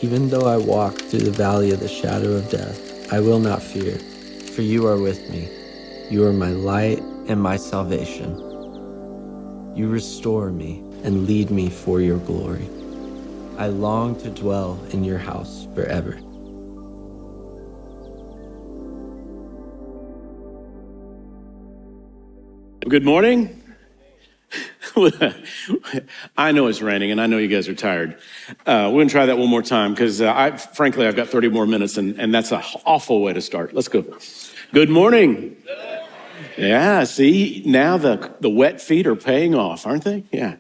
Even though I walk through the valley of the shadow of death, I will not fear, for you are with me. You are my light and my salvation. You restore me and lead me for your glory. I long to dwell in your house forever. Good morning. I know it's raining and I know you guys are tired. We're gonna try that one more time because frankly, I've got 30 more minutes and that's an awful way to start. Let's go. Good morning. Yeah, see, now the wet feet are paying off, aren't they? Yeah.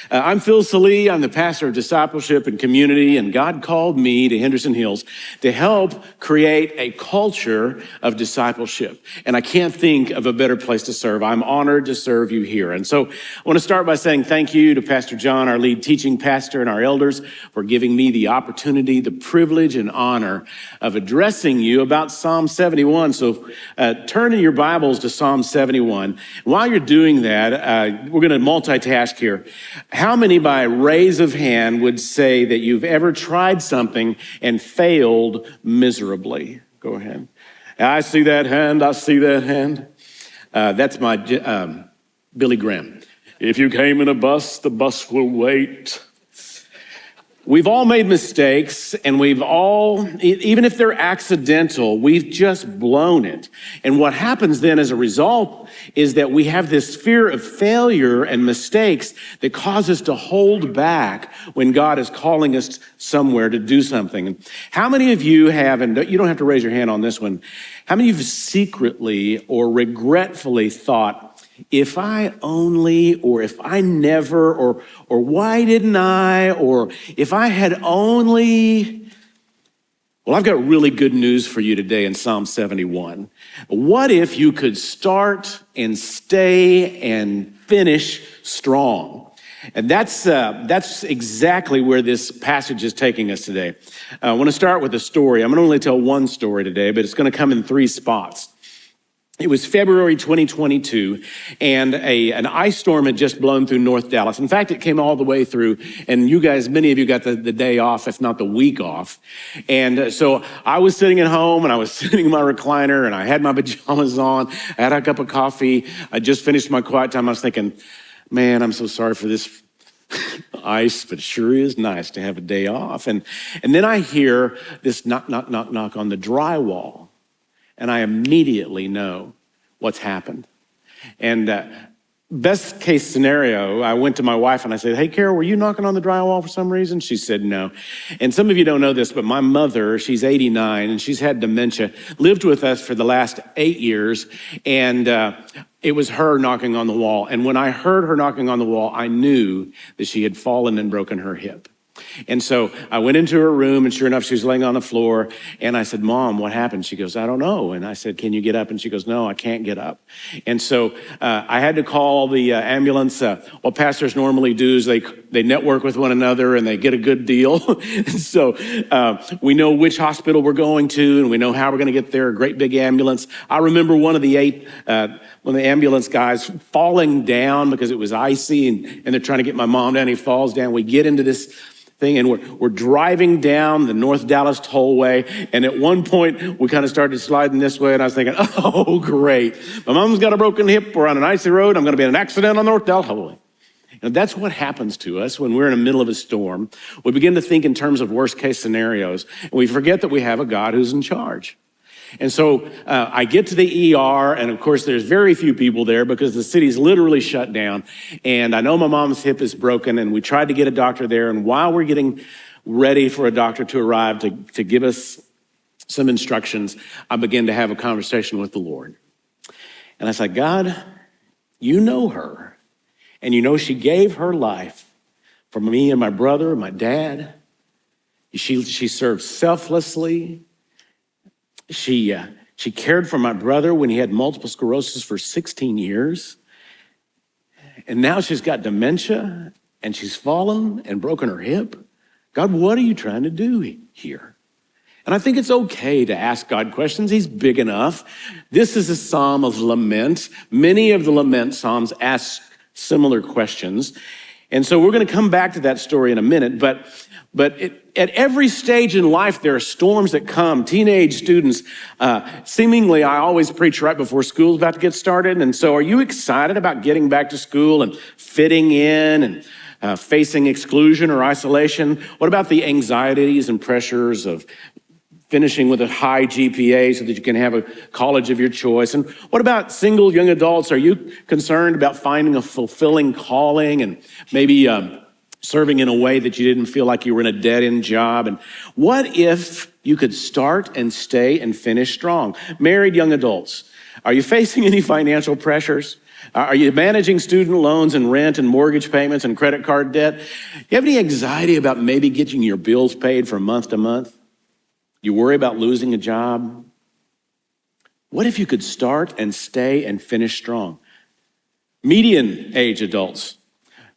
I'm Phil Sallee. I'm the pastor of discipleship and community, and God called me to Henderson Hills to help create a culture of discipleship. And I can't think of a better place to serve. I'm honored to serve you here. And so I want to start by saying thank you to Pastor John, our lead teaching pastor, and our elders for giving me the opportunity, the privilege, and honor of addressing you about Psalm 71. So turn in your Bibles to Psalm 71. While you're doing that, we're going to multitask here. How many by raise of hand would say that you've ever tried something and failed miserably? Go ahead. I see that hand. I see that hand. That's my Billy Graham. If you came in a bus, the bus will wait. We've all made mistakes, and we've all, even if they're accidental, we've just blown it. And what happens then as a result is that we have this fear of failure and mistakes that cause us to hold back when God is calling us somewhere to do something. And how many of you have, and you don't have to raise your hand on this one, how many of you secretly or regretfully thought, if I only, or if I never, or why didn't I, or if I had only. Well, I've got really good news for you today in Psalm 71. What if you could start and stay and finish strong? And that's exactly where this passage is taking us today. I want to start with a story. I'm going to only tell one story today, but it's going to come in 3 spots. It was February 2022, and an ice storm had just blown through North Dallas. In fact, it came all the way through, and you guys, many of you got the day off, if not the week off. And so I was sitting at home, and I was sitting in my recliner, and I had my pajamas on. I had a cup of coffee. I just finished my quiet time. I was thinking, man, I'm so sorry for this ice, but it sure is nice to have a day off. And then I hear this knock, knock, knock, knock on the drywall. And I immediately know what's happened. And best case scenario, I went to my wife and I said, hey, Carol, were you knocking on the drywall for some reason? She said no. And some of you don't know this, but my mother, she's 89 and she's had dementia, lived with us for the last 8 years. And it was her knocking on the wall. And when I heard her knocking on the wall, I knew that she had fallen and broken her hip. And so I went into her room, and sure enough, she was laying on the floor. And I said, Mom, what happened? She goes, I don't know. And I said, can you get up? And she goes, no, I can't get up. And so I had to call the ambulance. What pastors normally do is they network with one another and they get a good deal. And so we know which hospital we're going to, and we know how we're going to get there, a great big ambulance. I remember one of the ambulance guys falling down because it was icy, and they're trying to get my mom down. He falls down. We get into this thing, and we're driving down the North Dallas tollway, and at one point we kind of started sliding this way, and I was thinking, oh great, my mom's got a broken hip, we're on an icy road, I'm going to be in an accident on the North Dallas tollway. And that's what happens to us when we're in the middle of a storm. We begin to think in terms of worst case scenarios, and we forget that we have a God who's in charge. And so I get to the ER, and of course there's very few people there because the city's literally shut down. And I know my mom's hip is broken, and we tried to get a doctor there. And while we're getting ready for a doctor to arrive to give us some instructions, I began to have a conversation with the Lord. And I said, God, you know her, and you know she gave her life for me and my brother and my dad. She served selflessly. She cared for my brother when he had multiple sclerosis for 16 years. And now she's got dementia, and she's fallen and broken her hip. God, what are you trying to do here? And I think it's okay to ask God questions. He's big enough. This is a psalm of lament. Many of the lament psalms ask similar questions. And so we're going to come back to that story in a minute, but at every stage in life, there are storms that come. Teenage students, seemingly, I always preach right before school's about to get started. And so are you excited about getting back to school and fitting in and facing exclusion or isolation? What about the anxieties and pressures of finishing with a high GPA so that you can have a college of your choice? And what about single young adults? Are you concerned about finding a fulfilling calling and maybe serving in a way that you didn't feel like you were in a dead-end job? And what if you could start and stay and finish strong? Married young adults, are you facing any financial pressures? Are you managing student loans and rent and mortgage payments and credit card debt? You have any anxiety about maybe getting your bills paid from month to month? You worry about losing a job? What if you could start and stay and finish strong? Median age adults,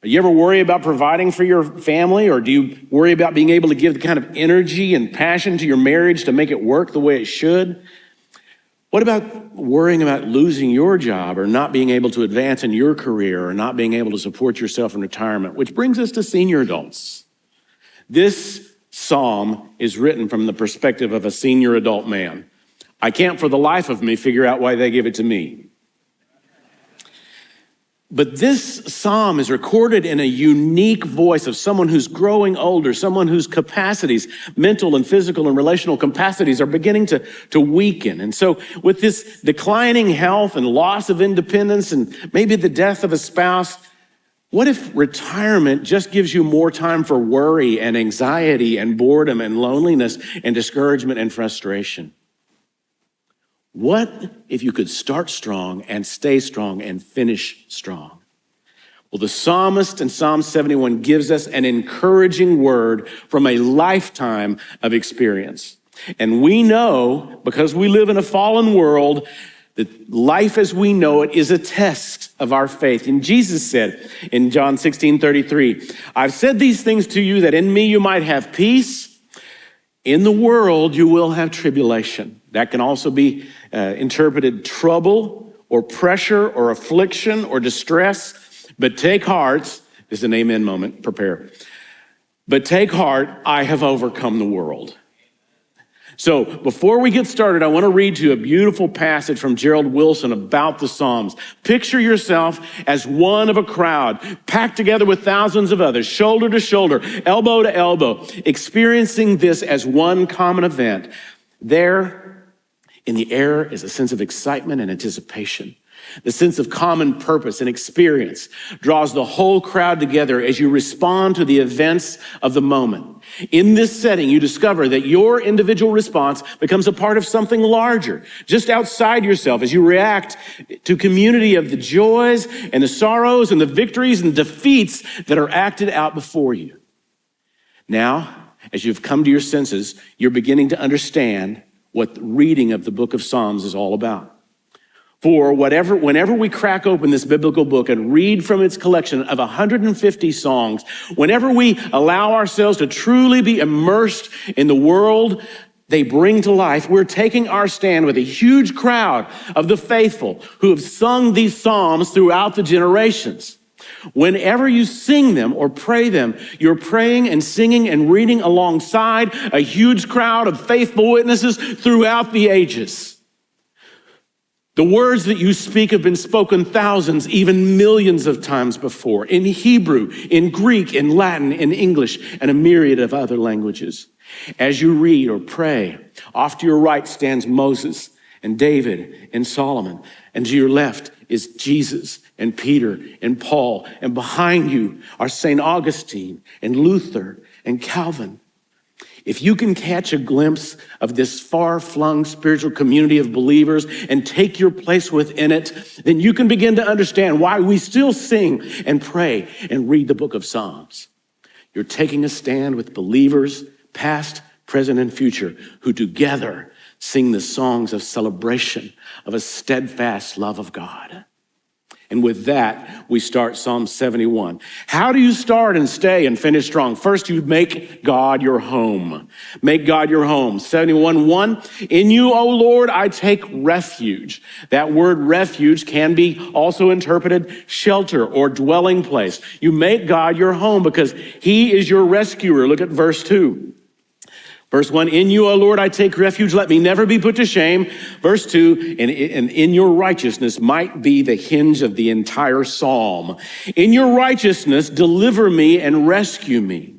do you ever worry about providing for your family, or do you worry about being able to give the kind of energy and passion to your marriage to make it work the way it should? What about worrying about losing your job or not being able to advance in your career or not being able to support yourself in retirement? Which brings us to senior adults. This psalm is written from the perspective of a senior adult man. I can't for the life of me figure out why they give it to me. But this psalm is recorded in a unique voice of someone who's growing older, someone whose capacities, mental and physical and relational capacities, are beginning to weaken. And so with this declining health and loss of independence and maybe the death of a spouse, what if retirement just gives you more time for worry and anxiety and boredom and loneliness and discouragement and frustration? What if you could start strong and stay strong and finish strong? Well, the psalmist in Psalm 71 gives us an encouraging word from a lifetime of experience. And we know, because we live in a fallen world, that life as we know it is a test of our faith. And Jesus said in John 16:33, I've said these things to you that in me you might have peace. In the world you will have tribulation. That can also be interpreted trouble or pressure or affliction or distress. But take heart, this is an amen moment, prepare. But take heart, I have overcome the world. So before we get started, I want to read to you a beautiful passage from Gerald Wilson about the Psalms. Picture yourself as one of a crowd, packed together with thousands of others, shoulder to shoulder, elbow to elbow, experiencing this as one common event. There in the air is a sense of excitement and anticipation. The sense of common purpose and experience draws the whole crowd together as you respond to the events of the moment. In this setting, you discover that your individual response becomes a part of something larger, just outside yourself, as you react to community of the joys and the sorrows and the victories and defeats that are acted out before you. Now, as you've come to your senses, you're beginning to understand what the reading of the book of Psalms is all about. For whenever we crack open this biblical book and read from its collection of 150 songs, whenever we allow ourselves to truly be immersed in the world they bring to life, we're taking our stand with a huge crowd of the faithful who have sung these psalms throughout the generations. Whenever you sing them or pray them, you're praying and singing and reading alongside a huge crowd of faithful witnesses throughout the ages. The words that you speak have been spoken thousands, even millions of times before, in Hebrew, in Greek, in Latin, in English, and a myriad of other languages. As you read or pray, off to your right stands Moses and David and Solomon, and to your left is Jesus and Peter and Paul, and behind you are St. Augustine and Luther and Calvin. If you can catch a glimpse of this far-flung spiritual community of believers and take your place within it, then you can begin to understand why we still sing and pray and read the book of Psalms. You're taking a stand with believers, past, present, and future, who together sing the songs of celebration of a steadfast love of God. And with that, we start Psalm 71. How do you start and stay and finish strong? First, you make God your home. Make God your home. 71:1. In you, O Lord, I take refuge. That word refuge can be also interpreted shelter or dwelling place. You make God your home because he is your rescuer. Look at verse 2. Verse 1, in you, O Lord, I take refuge. Let me never be put to shame. Verse 2, and in your righteousness might be the hinge of the entire psalm. In your righteousness, deliver me and rescue me.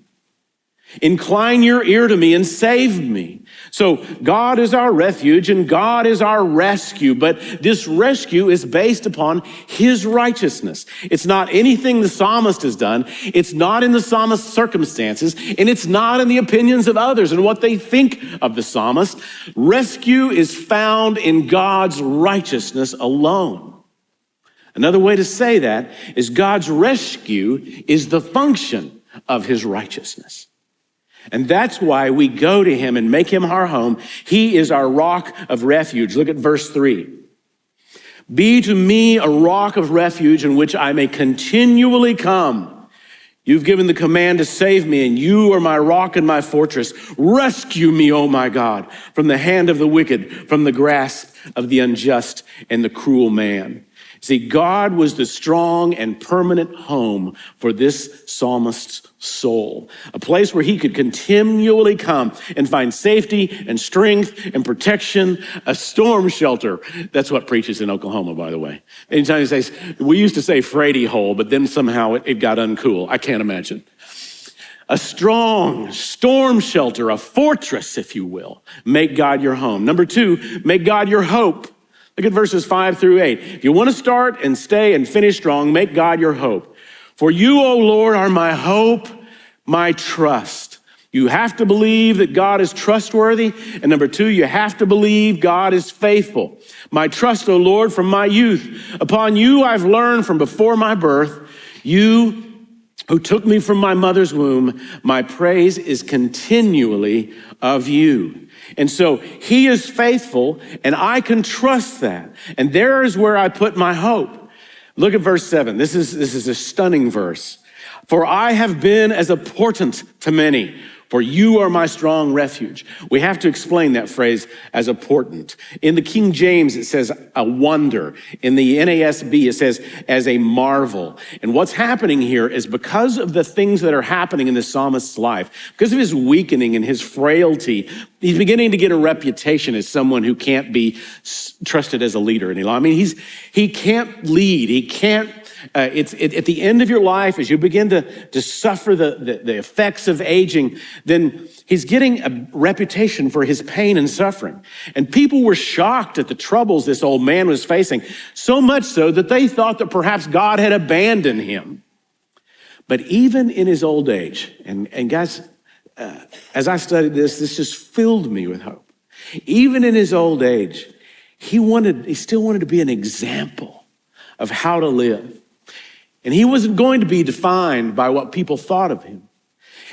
Incline your ear to me and save me. So God is our refuge and God is our rescue, but this rescue is based upon his righteousness. It's not anything the psalmist has done. It's not in the psalmist's circumstances, and it's not in the opinions of others and what they think of the psalmist. Rescue is found in God's righteousness alone. Another way to say that is God's rescue is the function of his righteousness. And that's why we go to him and make him our home. He is our rock of refuge. Look at verse 3. Be to me a rock of refuge in which I may continually come. You've given the command to save me, and you are my rock and my fortress. Rescue me, O my God, from the hand of the wicked, from the grasp of the unjust and the cruel man. See, God was the strong and permanent home for this psalmist's soul, a place where he could continually come and find safety and strength and protection, a storm shelter. That's what preaches in Oklahoma, by the way. Anytime he says, we used to say Frady hole, but then somehow it got uncool. I can't imagine. A strong storm shelter, a fortress, if you will. Make God your home. Number 2, make God your hope. Look at verses 5-8. If you want to start and stay and finish strong, make God your hope. For you, O Lord, are my hope, my trust. You have to believe that God is trustworthy. And number 2, you have to believe God is faithful. My trust, O Lord, from my youth. Upon you I've learned from before my birth. You who took me from my mother's womb, my praise is continually of you. And so he is faithful, and I can trust that. And there is where I put my hope. Look at verse 7. This is a stunning verse. For I have been as a portent to many, for you are my strong refuge. We have to explain that phrase as a portent. In the King James, it says a wonder. In the NASB, it says as a marvel. And what's happening here is because of the things that are happening in the psalmist's life, because of his weakening and his frailty, he's beginning to get a reputation as someone who can't be trusted as a leader any longer. I mean, he can't lead. He can't. At the end of your life, as you begin to suffer the effects of aging, then he's getting a reputation for his pain and suffering. And people were shocked at the troubles this old man was facing, so much so that they thought that perhaps God had abandoned him. But even in his old age, and guys, as I studied this just filled me with hope. Even in his old age, he still wanted to be an example of how to live. And he wasn't going to be defined by what people thought of him.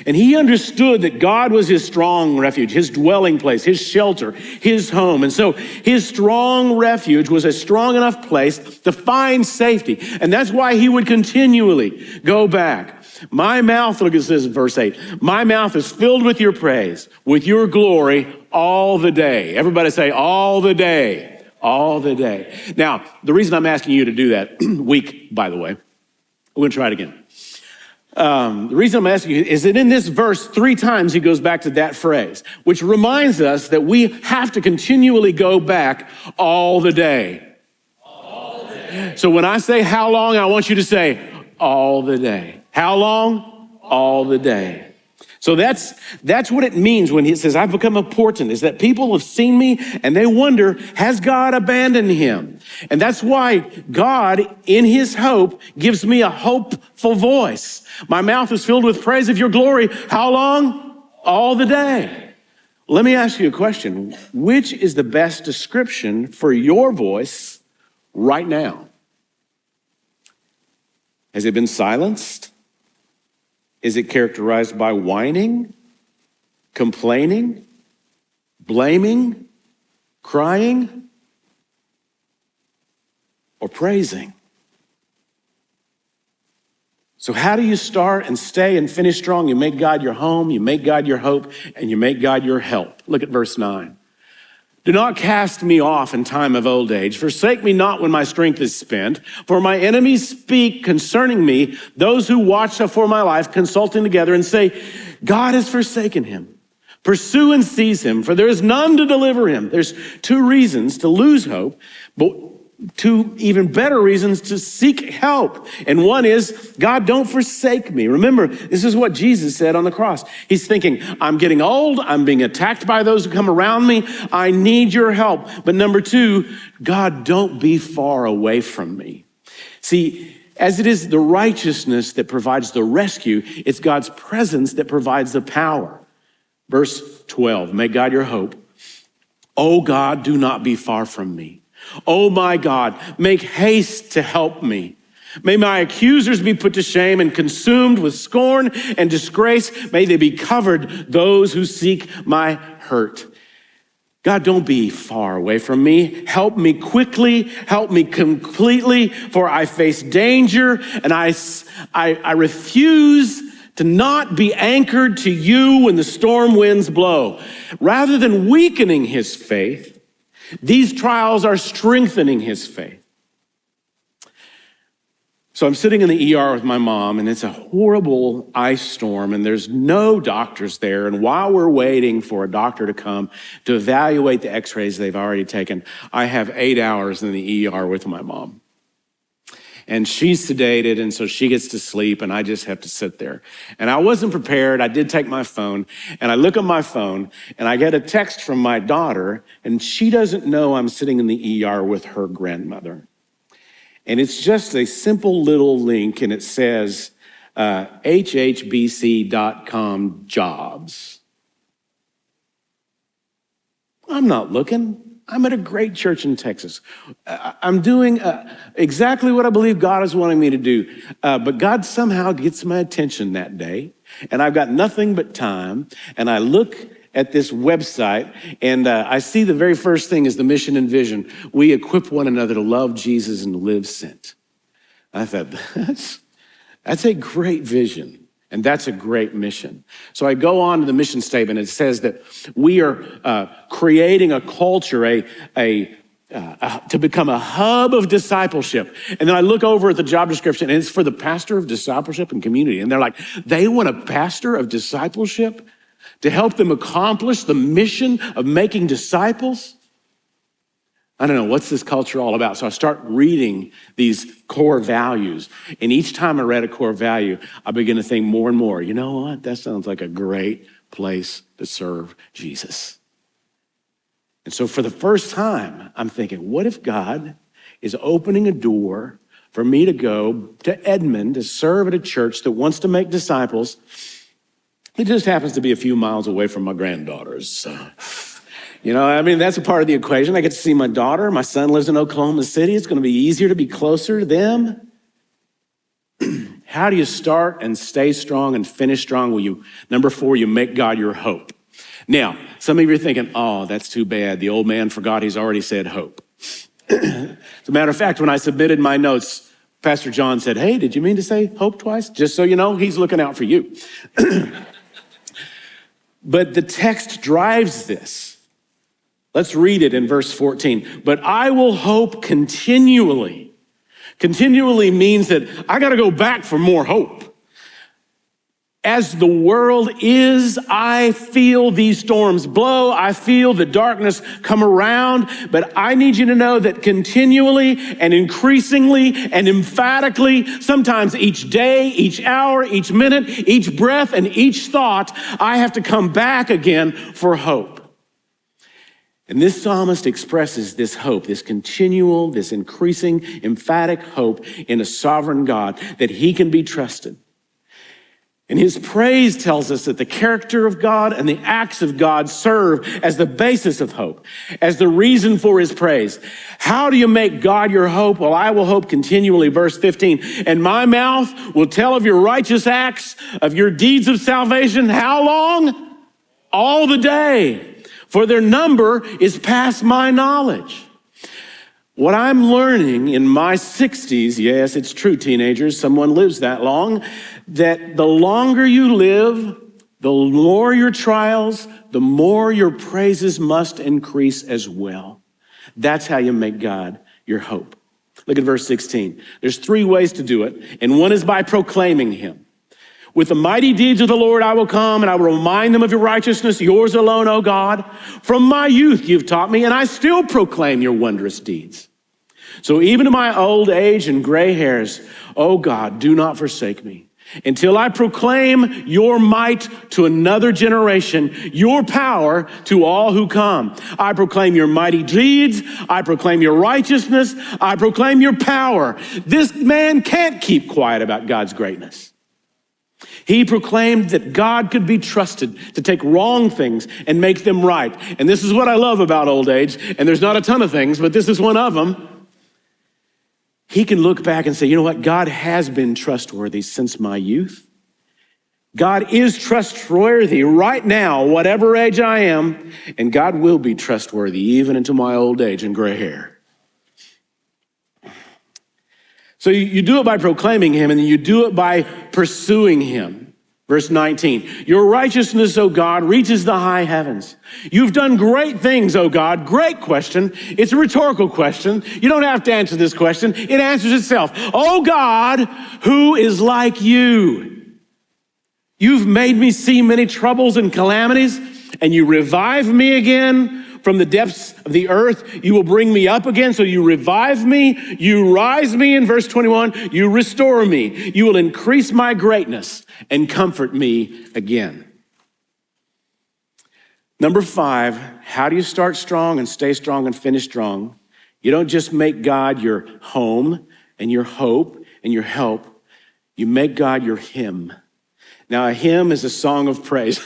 And he understood that God was his strong refuge, his dwelling place, his shelter, his home. And so his strong refuge was a strong enough place to find safety. And that's why he would continually go back. My mouth, look at this in verse 8, my mouth is filled with your praise, with your glory all the day. Everybody say all the day, all the day. Now, the reason I'm asking you to do that, week, by the way, we're going to try it again. The reason I'm asking you is that in this verse, 3 times he goes back to that phrase, which reminds us that we have to continually go back all the day. All the day. So when I say how long, I want you to say all the day. How long? All the day. So that's what it means when he says, I've become a portent, is that people have seen me and they wonder, has God abandoned him? And that's why God, in his hope, gives me a hopeful voice. My mouth is filled with praise of your glory. How long? All the day. Let me ask you a question. Which is the best description for your voice right now? Has it been silenced? Is it characterized by whining, complaining, blaming, crying, or praising? So how do you start and stay and finish strong? You make God your home, you make God your hope, and you make God your help. Look at verse 9. Do not cast me off in time of old age. Forsake me not when my strength is spent. For my enemies speak concerning me, those who watch for my life, consulting together and say, God has forsaken him. Pursue and seize him, for there is none to deliver him. There's two reasons to lose hope, but two even better reasons to seek help. And one is, God, don't forsake me. Remember, this is what Jesus said on the cross. He's thinking, I'm getting old. I'm being attacked by those who come around me. I need your help. But number two, God, don't be far away from me. See, as it is the righteousness that provides the rescue, it's God's presence that provides the power. Verse 12, make God your hope. Oh God, do not be far from me. Oh my God, make haste to help me. May my accusers be put to shame and consumed with scorn and disgrace. May they be covered, those who seek my hurt. God, don't be far away from me. Help me quickly. Help me completely, for I face danger, and I refuse to not be anchored to you when the storm winds blow. Rather than weakening his faith, these trials are strengthening his faith. So I'm sitting in the ER with my mom, and it's a horrible ice storm, and there's no doctors there. And while we're waiting for a doctor to come to evaluate the x-rays they've already taken, I have 8 hours in the ER with my mom. And she's sedated, and so she gets to sleep, and I just have to sit there. And I wasn't prepared. I did take my phone, and I look at my phone, and I get a text from my daughter, and she doesn't know I'm sitting in the ER with her grandmother. And it's just a simple little link, and it says, hhbc.com jobs. I'm not looking. I'm at a great church in Texas. I'm doing exactly what I believe God is wanting me to do. But God somehow gets my attention that day, and I've got nothing but time. And I look at this website, and I see the very first thing is the mission and vision. We equip one another to love Jesus and to live sent. I thought, that's a great vision. And that's a great mission. So I go on to the mission statement. It says that we are creating a culture, to become a hub of discipleship. And then I look over at the job description, and it's for the pastor of discipleship and community. And they're like, they want a pastor of discipleship to help them accomplish the mission of making disciples? I don't know, what's this culture all about? So I start reading these core values. And each time I read a core value, I begin to think more and more, you know what? That sounds like a great place to serve Jesus. And so for the first time, I'm thinking, what if God is opening a door for me to go to Edmond to serve at a church that wants to make disciples? It just happens to be a few miles away from my granddaughters. So, that's a part of the equation. I get to see my daughter. My son lives in Oklahoma City. It's going to be easier to be closer to them. How do you start and stay strong and finish strong? Well, number 4, you make God your hope. Now, some of you are thinking, oh, that's too bad. The old man forgot he's already said hope. As a matter of fact, when I submitted my notes, Pastor John said, hey, did you mean to say hope twice? Just so you know, he's looking out for you. But the text drives this. Let's read it in verse 14. But I will hope continually. Continually means that I got to go back for more hope. As the world is, I feel these storms blow. I feel the darkness come around. But I need you to know that continually and increasingly and emphatically, sometimes each day, each hour, each minute, each breath, and each thought, I have to come back again for hope. And this psalmist expresses this hope, this continual, this increasing, emphatic hope in a sovereign God that he can be trusted. And his praise tells us that the character of God and the acts of God serve as the basis of hope, as the reason for his praise. How do you make God your hope? Well, I will hope continually, verse 15. And my mouth will tell of your righteous acts, of your deeds of salvation. How long? All the day. For their number is past my knowledge. What I'm learning in my 60s, yes, it's true, teenagers, someone lives that long, that the longer you live, the more your trials, the more your praises must increase as well. That's how you make God your hope. Look at verse 16. There's 3 ways to do it, and one is by proclaiming him. With the mighty deeds of the Lord I will come, and I will remind them of your righteousness, yours alone, O God. From my youth you've taught me, and I still proclaim your wondrous deeds. So even in my old age and gray hairs, O God, do not forsake me, until I proclaim your might to another generation, your power to all who come. I proclaim your mighty deeds. I proclaim your righteousness. I proclaim your power. This man can't keep quiet about God's greatness. He proclaimed that God could be trusted to take wrong things and make them right. And this is what I love about old age. And there's not a ton of things, but this is one of them. He can look back and say, you know what? God has been trustworthy since my youth. God is trustworthy right now, whatever age I am. And God will be trustworthy even into my old age and gray hair. So you do it by proclaiming him, and you do it by pursuing him. Verse 19, your righteousness, O God, reaches the high heavens. You've done great things, O God. Great question. It's a rhetorical question. You don't have to answer this question. It answers itself. O God, who is like you? You've made me see many troubles and calamities, and you revive me again. From the depths of the earth, you will bring me up again. So you revive me, you rise me in verse 21, you restore me. You will increase my greatness and comfort me again. Number 5, how do you start strong and stay strong and finish strong? You don't just make God your home and your hope and your help. You make God your hymn. Now, a hymn is a song of praise.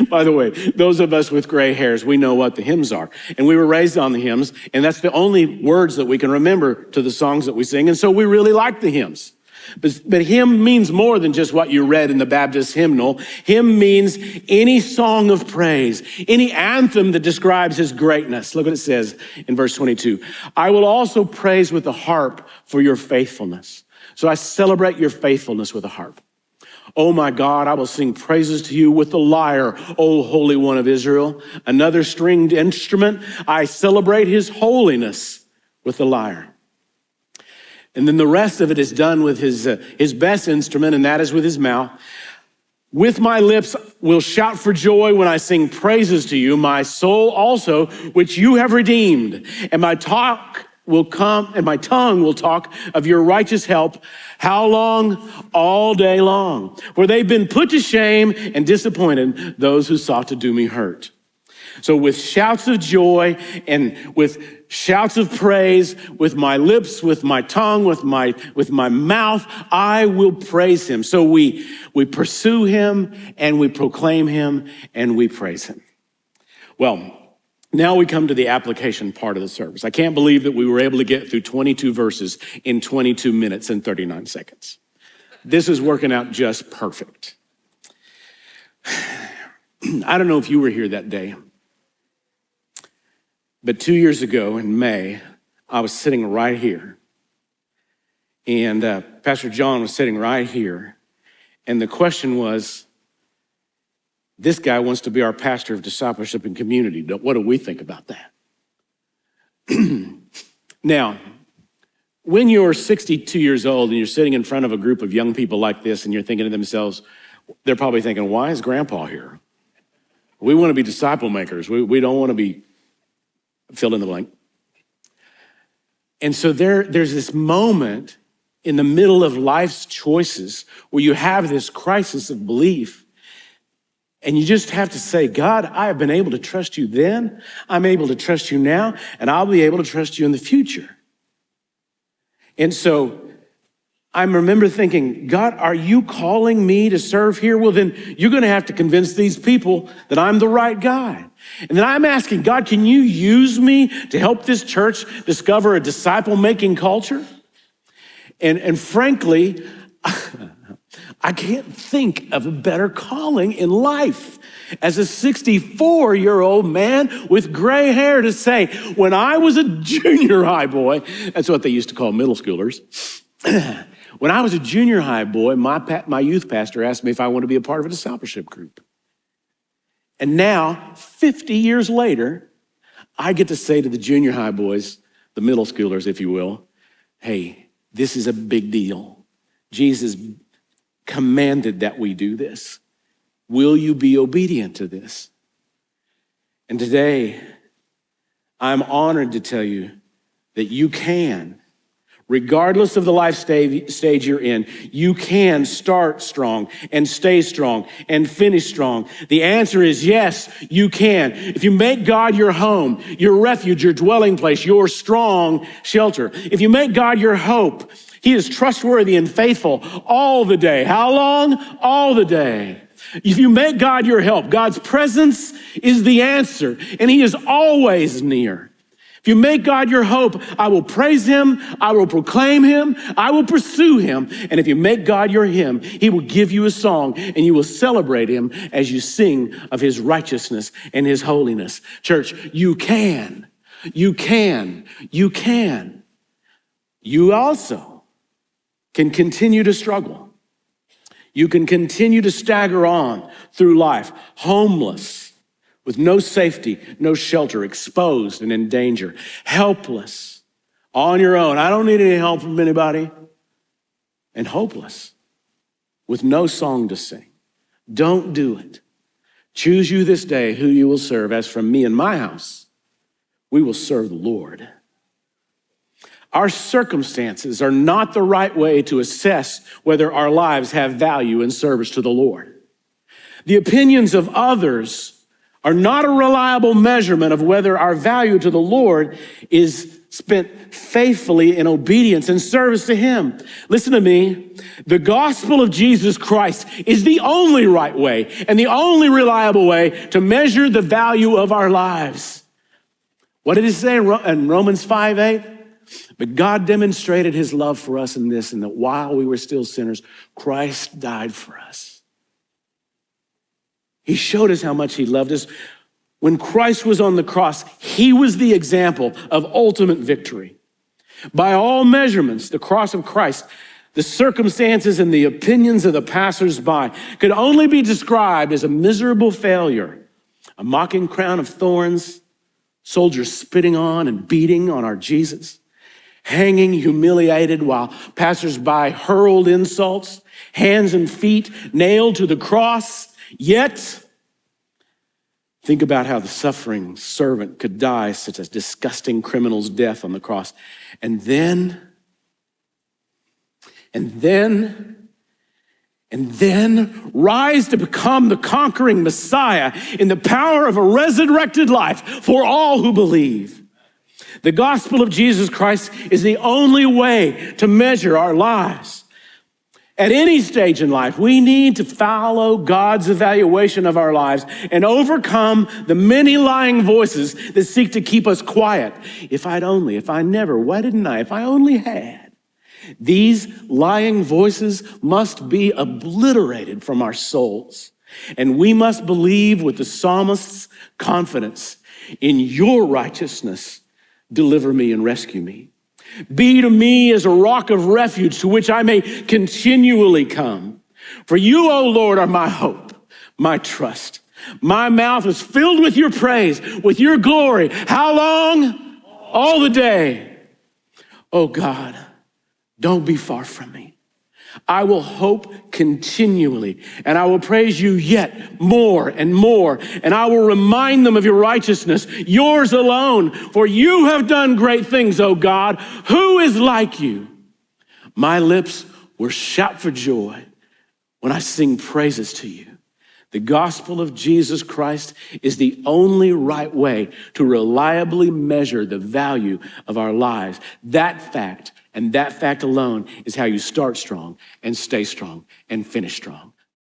By the way, those of us with gray hairs, we know what the hymns are. And we were raised on the hymns, and that's the only words that we can remember to the songs that we sing. And so we really like the hymns. But hymn means more than just what you read in the Baptist hymnal. Hymn means any song of praise, any anthem that describes his greatness. Look what it says in verse 22. I will also praise with the harp for your faithfulness. So I celebrate your faithfulness with a harp. Oh my God, I will sing praises to you with the lyre, O Holy One of Israel. Another stringed instrument, I celebrate his holiness with the lyre. And then the rest of it is done with his best instrument, and that is with his mouth. With my lips will shout for joy when I sing praises to you, my soul also, which you have redeemed. And my tongue will talk of your righteous help. How long? All day long. For they've been put to shame and disappointed, those who sought to do me hurt. So with shouts of joy and with shouts of praise, with my lips, with my tongue, with my mouth, I will praise him. So we pursue him and we proclaim him and we praise him. Well, now we come to the application part of the service. I can't believe that we were able to get through 22 verses in 22 minutes and 39 seconds. This is working out just perfect. I don't know if you were here that day, but 2 years ago in May, I was sitting right here, and Pastor John was sitting right here, and the question was, this guy wants to be our pastor of discipleship and community. What do we think about that? Now, when you're 62 years old and you're sitting in front of a group of young people like this and you're thinking to themselves, they're probably thinking, why is Grandpa here? We want to be disciple makers. We don't want to be fill in the blank. And so there's this moment in the middle of life's choices where you have this crisis of belief. And you just have to say, God, I have been able to trust you then. I'm able to trust you now, and I'll be able to trust you in the future. And so I remember thinking, God, are you calling me to serve here? Well, then you're going to have to convince these people that I'm the right guy. And then I'm asking, God, can you use me to help this church discover a disciple-making culture? And frankly, I can't think of a better calling in life. as a 64-year-old man with gray hair to say, when I was a junior high boy, that's what they used to call middle schoolers. When I was a junior high boy, my youth pastor asked me if I wanted to be a part of a discipleship group. And now, 50 years later, I get to say to the junior high boys, the middle schoolers, if you will, hey, this is a big deal. Jesus commanded that we do this. Will you be obedient to this? And today, I'm honored to tell you that you can, regardless of the life stage you're in, you can start strong and stay strong and finish strong. The answer is yes, you can. If you make God your home, your refuge, your dwelling place, your strong shelter, if you make God your hope, He is trustworthy and faithful all the day. How long? All the day. If you make God your help, God's presence is the answer, and He is always near. If you make God your hope, I will praise Him, I will proclaim Him, I will pursue Him. And if you make God your hymn, He will give you a song, and you will celebrate Him as you sing of His righteousness and His holiness. Church, you can. You can. You can. You also can continue to struggle. You can continue to stagger on through life, homeless, with no safety, no shelter, exposed and in danger, helpless, on your own. I don't need any help from anybody. And hopeless, with no song to sing. Don't do it. Choose you this day who you will serve. As from me and my house, we will serve the Lord. Our circumstances are not the right way to assess whether our lives have value in service to the Lord. The opinions of others are not a reliable measurement of whether our value to the Lord is spent faithfully in obedience and service to Him. Listen to me. The gospel of Jesus Christ is the only right way and the only reliable way to measure the value of our lives. What did it say in Romans 5:8? But God demonstrated His love for us in this, and that while we were still sinners, Christ died for us. He showed us how much He loved us. When Christ was on the cross, He was the example of ultimate victory. By all measurements, the cross of Christ, the circumstances and the opinions of the passersby could only be described as a miserable failure, a mocking crown of thorns, soldiers spitting on and beating on our Jesus, hanging humiliated while passersby hurled insults, hands and feet nailed to the cross. Yet, think about how the suffering servant could die such a disgusting criminal's death on the cross. And then rise to become the conquering Messiah in the power of a resurrected life for all who believe. The gospel of Jesus Christ is the only way to measure our lives. At any stage in life, we need to follow God's evaluation of our lives and overcome the many lying voices that seek to keep us quiet. If I'd only, if I never, why didn't I? If I only had. These lying voices must be obliterated from our souls. And we must believe with the psalmist's confidence, in your righteousness, deliver me and rescue me. Be to me as a rock of refuge to which I may continually come. For you, O Lord, are my hope, my trust. My mouth is filled with your praise, with your glory. How long? All the day. Oh God, don't be far from me. I will hope continually, and I will praise you yet more and more, and I will remind them of your righteousness, yours alone, for you have done great things, O God. Who is like you? My lips will shout for joy when I sing praises to you. The gospel of Jesus Christ is the only right way to reliably measure the value of our lives. That fact, and that fact alone, is how you start strong and stay strong and finish strong.